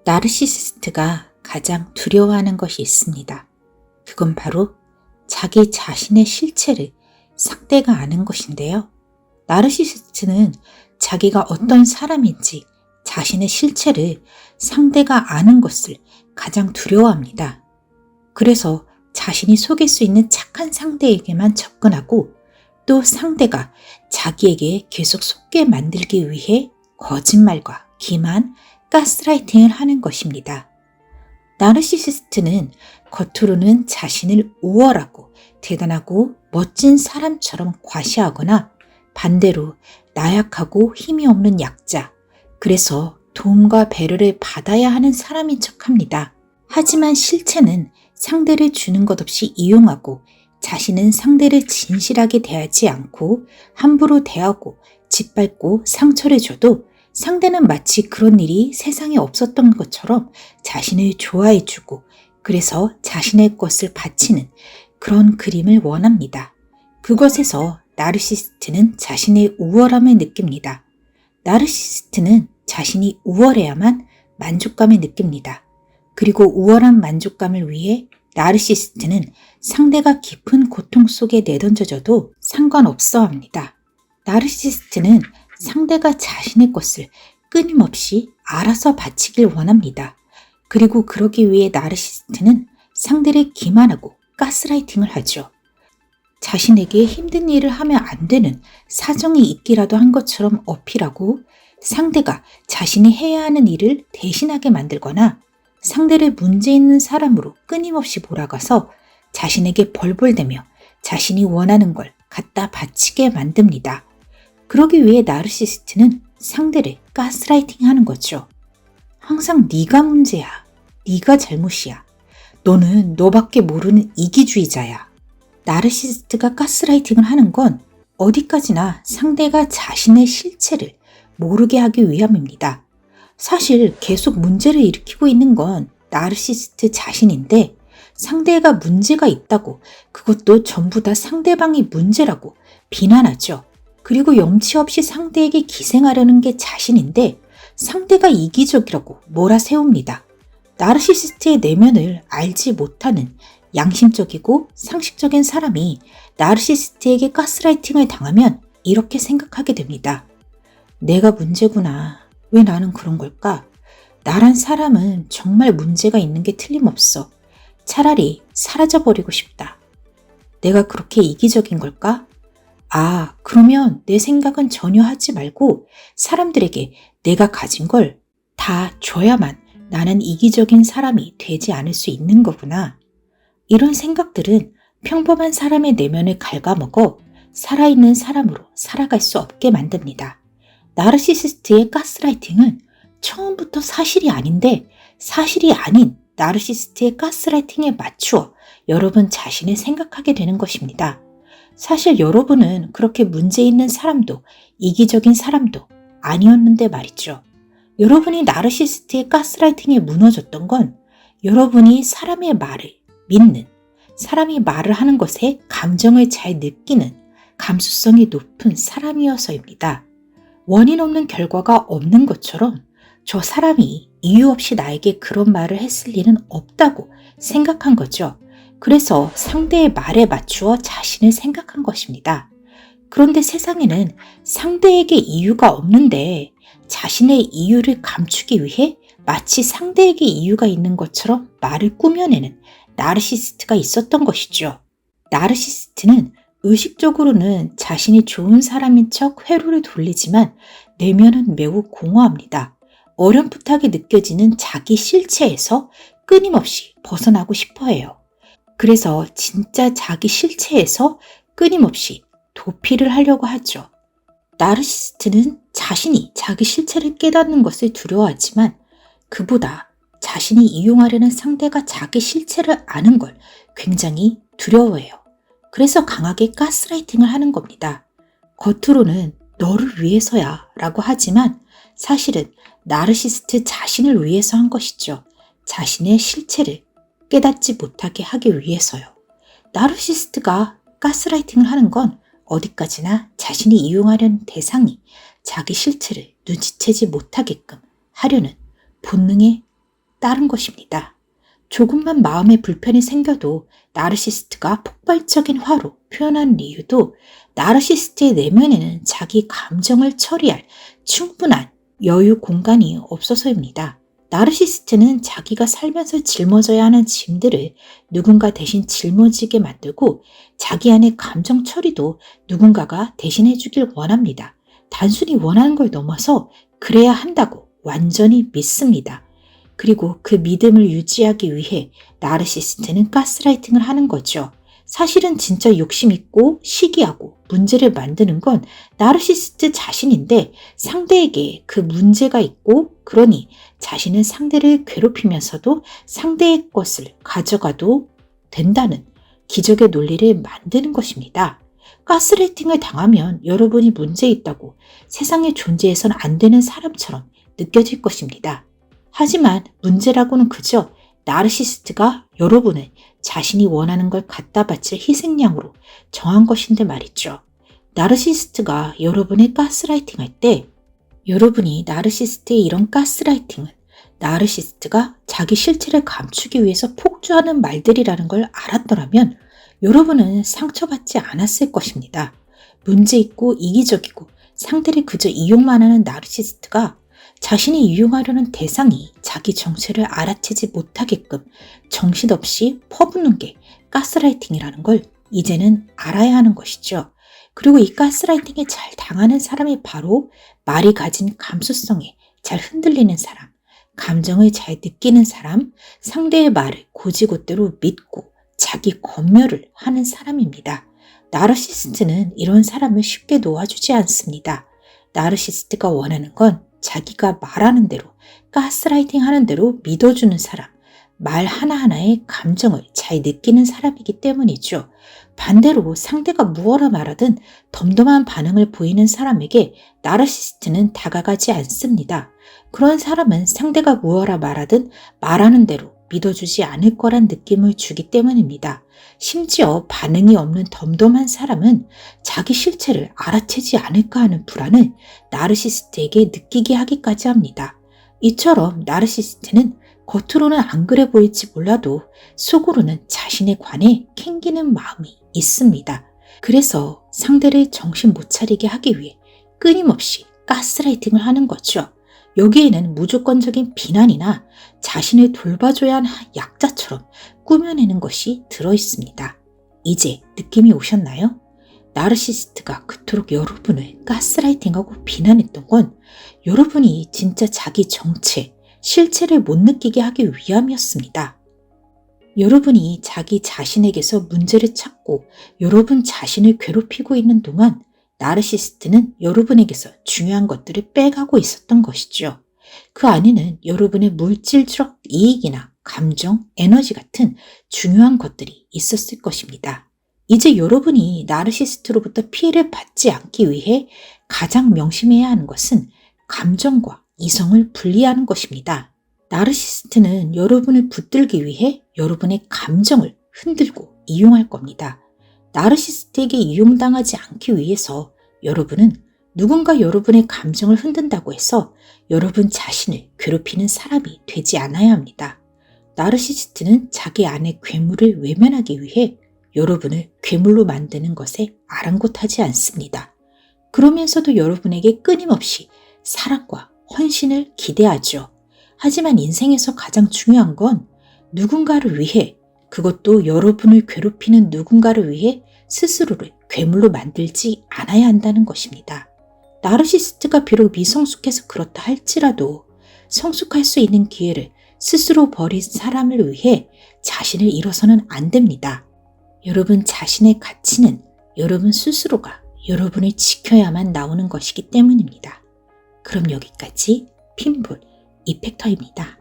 나르시시스트가 가장 두려워하는 것이 있습니다. 그건 바로 자기 자신의 실체를 상대가 아는 것인데요. 나르시시스트는 자기가 어떤 사람인지 자신의 실체를 상대가 아는 것을 가장 두려워합니다. 그래서 자신이 속일 수 있는 착한 상대에게만 접근하고 또 상대가 자기에게 계속 속게 만들기 위해 거짓말과 기만, 가스라이팅을 하는 것입니다. 나르시시스트는 겉으로는 자신을 우월하고 대단하고 멋진 사람처럼 과시하거나 반대로 나약하고 힘이 없는 약자, 그래서 도움과 배려를 받아야 하는 사람인 척합니다. 하지만 실체는 상대를 주는 것 없이 이용하고 자신은 상대를 진실하게 대하지 않고 함부로 대하고 짓밟고 상처를 줘도 상대는 마치 그런 일이 세상에 없었던 것처럼 자신을 좋아해주고 그래서 자신의 것을 바치는 그런 그림을 원합니다. 그것에서 나르시시스트는 자신의 우월함을 느낍니다. 나르시시스트는 자신이 우월해야만 만족감을 느낍니다. 그리고 우월한 만족감을 위해 나르시시스트는 상대가 깊은 고통 속에 내던져져도 상관없어 합니다. 나르시시스트는 상대가 자신의 것을 끊임없이 알아서 바치길 원합니다. 그리고 그러기 위해 나르시시스트는 상대를 기만하고 가스라이팅을 하죠. 자신에게 힘든 일을 하면 안 되는 사정이 있기라도 한 것처럼 어필하고 상대가 자신이 해야 하는 일을 대신하게 만들거나 상대를 문제 있는 사람으로 끊임없이 몰아가서 자신에게 벌벌대며 자신이 원하는 걸 갖다 바치게 만듭니다. 그러기 위해 나르시시스트는 상대를 가스라이팅 하는 거죠. 항상 네가 문제야. 네가 잘못이야. 너는 너밖에 모르는 이기주의자야. 나르시시스트가 가스라이팅을 하는 건 어디까지나 상대가 자신의 실체를 모르게 하기 위함입니다. 사실 계속 문제를 일으키고 있는 건 나르시시스트 자신인데 상대가 문제가 있다고 그것도 전부 다 상대방이 문제라고 비난하죠. 그리고 염치 없이 상대에게 기생하려는 게 자신인데 상대가 이기적이라고 몰아세웁니다. 나르시시스트의 내면을 알지 못하는 양심적이고 상식적인 사람이 나르시시스트에게 가스라이팅을 당하면 이렇게 생각하게 됩니다. 내가 문제구나. 왜 나는 그런 걸까? 나란 사람은 정말 문제가 있는 게 틀림없어. 차라리 사라져버리고 싶다. 내가 그렇게 이기적인 걸까? 아, 그러면 내 생각은 전혀 하지 말고 사람들에게 내가 가진 걸 다 줘야만 나는 이기적인 사람이 되지 않을 수 있는 거구나. 이런 생각들은 평범한 사람의 내면을 갉아먹어 살아있는 사람으로 살아갈 수 없게 만듭니다. 나르시시스트의 가스라이팅은 처음부터 사실이 아닌데 사실이 아닌 나르시시스트의 가스라이팅에 맞추어 여러분 자신을 생각하게 되는 것입니다. 사실 여러분은 그렇게 문제 있는 사람도 이기적인 사람도 아니었는데 말이죠. 여러분이 나르시시스트의 가스라이팅에 무너졌던 건 여러분이 사람의 말을 믿는, 사람이 말을 하는 것에 감정을 잘 느끼는 감수성이 높은 사람이어서입니다. 원인 없는 결과가 없는 것처럼 저 사람이 이유 없이 나에게 그런 말을 했을 리는 없다고 생각한 거죠. 그래서 상대의 말에 맞추어 자신을 생각한 것입니다. 그런데 세상에는 상대에게 이유가 없는데 자신의 이유를 감추기 위해 마치 상대에게 이유가 있는 것처럼 말을 꾸며내는 나르시시스트가 있었던 것이죠. 나르시시스트는 의식적으로는 자신이 좋은 사람인 척 회로를 돌리지만 내면은 매우 공허합니다. 어렴풋하게 느껴지는 자기 실체에서 끊임없이 벗어나고 싶어 해요. 그래서 진짜 자기 실체에서 끊임없이 도피를 하려고 하죠. 나르시시스트는 자신이 자기 실체를 깨닫는 것을 두려워하지만 그보다 자신이 이용하려는 상대가 자기 실체를 아는 걸 굉장히 두려워해요. 그래서 강하게 가스라이팅을 하는 겁니다. 겉으로는 너를 위해서야 라고 하지만 사실은 나르시시스트 자신을 위해서 한 것이죠. 자신의 실체를 깨닫지 못하게 하기 위해서요. 나르시시스트가 가스라이팅을 하는 건 어디까지나 자신이 이용하려는 대상이 자기 실체를 눈치채지 못하게끔 하려는 본능의 따른 것입니다. 조금만 마음에 불편이 생겨도 나르시스트가 폭발적인 화로 표현하는 이유도 나르시스트의 내면에는 자기 감정을 처리할 충분한 여유 공간이 없어서입니다. 나르시스트는 자기가 살면서 짊어져야 하는 짐들을 누군가 대신 짊어지게 만들고 자기 안의 감정 처리도 누군가가 대신해 주길 원합니다. 단순히 원하는 걸 넘어서 그래야 한다고 완전히 믿습니다. 그리고 그 믿음을 유지하기 위해 나르시스트는 가스라이팅을 하는 거죠. 사실은 진짜 욕심 있고 시기하고 문제를 만드는 건 나르시스트 자신인데 상대에게 그 문제가 있고 그러니 자신은 상대를 괴롭히면서도 상대의 것을 가져가도 된다는 기적의 논리를 만드는 것입니다. 가스라이팅을 당하면 여러분이 문제 있다고 세상에 존재해선 안 되는 사람처럼 느껴질 것입니다. 하지만 문제라고는 그저 나르시스트가 여러분을 자신이 원하는 걸 갖다 바칠 희생양으로 정한 것인데 말이죠. 나르시스트가 여러분의 가스라이팅 할 때 여러분이 나르시스트의 이런 가스라이팅은 나르시스트가 자기 실체를 감추기 위해서 폭주하는 말들이라는 걸 알았더라면 여러분은 상처받지 않았을 것입니다. 문제 있고 이기적이고 상대를 그저 이용만 하는 나르시스트가 자신이 이용하려는 대상이 자기 정체를 알아채지 못하게끔 정신없이 퍼붓는 게 가스라이팅이라는 걸 이제는 알아야 하는 것이죠. 그리고 이 가스라이팅에 잘 당하는 사람이 바로 말이 가진 감수성에 잘 흔들리는 사람, 감정을 잘 느끼는 사람, 상대의 말을 곧이곧대로 믿고 자기 검열을 하는 사람입니다. 나르시스트는 이런 사람을 쉽게 놓아주지 않습니다. 나르시스트가 원하는 건 자기가 말하는 대로, 가스라이팅 하는 대로 믿어주는 사람, 말 하나하나의 감정을 잘 느끼는 사람이기 때문이죠. 반대로 상대가 무엇라 말하든 덤덤한 반응을 보이는 사람에게 나르시스트는 다가가지 않습니다. 그런 사람은 상대가 무엇라 말하든 말하는 대로 믿어주지 않을 거란 느낌을 주기 때문입니다. 심지어 반응이 없는 덤덤한 사람은 자기 실체를 알아채지 않을까 하는 불안을 나르시스트에게 느끼게 하기까지 합니다. 이처럼 나르시스트는 겉으로는 안 그래 보일지 몰라도 속으로는 자신에 관해 캥기는 마음이 있습니다. 그래서 상대를 정신 못 차리게 하기 위해 끊임없이 가스라이팅을 하는 거죠. 여기에는 무조건적인 비난이나 자신을 돌봐줘야 하는 약자처럼 꾸며내는 것이 들어있습니다. 이제 느낌이 오셨나요? 나르시스트가 그토록 여러분을 가스라이팅하고 비난했던 건 여러분이 진짜 자기 정체, 실체를 못 느끼게 하기 위함이었습니다. 여러분이 자기 자신에게서 문제를 찾고 여러분 자신을 괴롭히고 있는 동안 나르시스트는 여러분에게서 중요한 것들을 빼가고 있었던 것이죠. 그 안에는 여러분의 물질적 이익이나 감정, 에너지 같은 중요한 것들이 있었을 것입니다. 이제 여러분이 나르시스트로부터 피해를 받지 않기 위해 가장 명심해야 하는 것은 감정과 이성을 분리하는 것입니다. 나르시스트는 여러분을 붙들기 위해 여러분의 감정을 흔들고 이용할 겁니다. 나르시스트에게 이용당하지 않기 위해서 여러분은 누군가 여러분의 감정을 흔든다고 해서 여러분 자신을 괴롭히는 사람이 되지 않아야 합니다. 나르시스트는 자기 안의 괴물을 외면하기 위해 여러분을 괴물로 만드는 것에 아랑곳하지 않습니다. 그러면서도 여러분에게 끊임없이 사랑과 헌신을 기대하죠. 하지만 인생에서 가장 중요한 건 누군가를 위해, 그것도 여러분을 괴롭히는 누군가를 위해 스스로를 괴물로 만들지 않아야 한다는 것입니다. 나르시스트가 비록 미성숙해서 그렇다 할지라도 성숙할 수 있는 기회를 스스로 버린 사람을 위해 자신을 잃어서는 안 됩니다. 여러분 자신의 가치는 여러분 스스로가 여러분을 지켜야만 나오는 것이기 때문입니다. 그럼 여기까지 핀볼 이펙터입니다.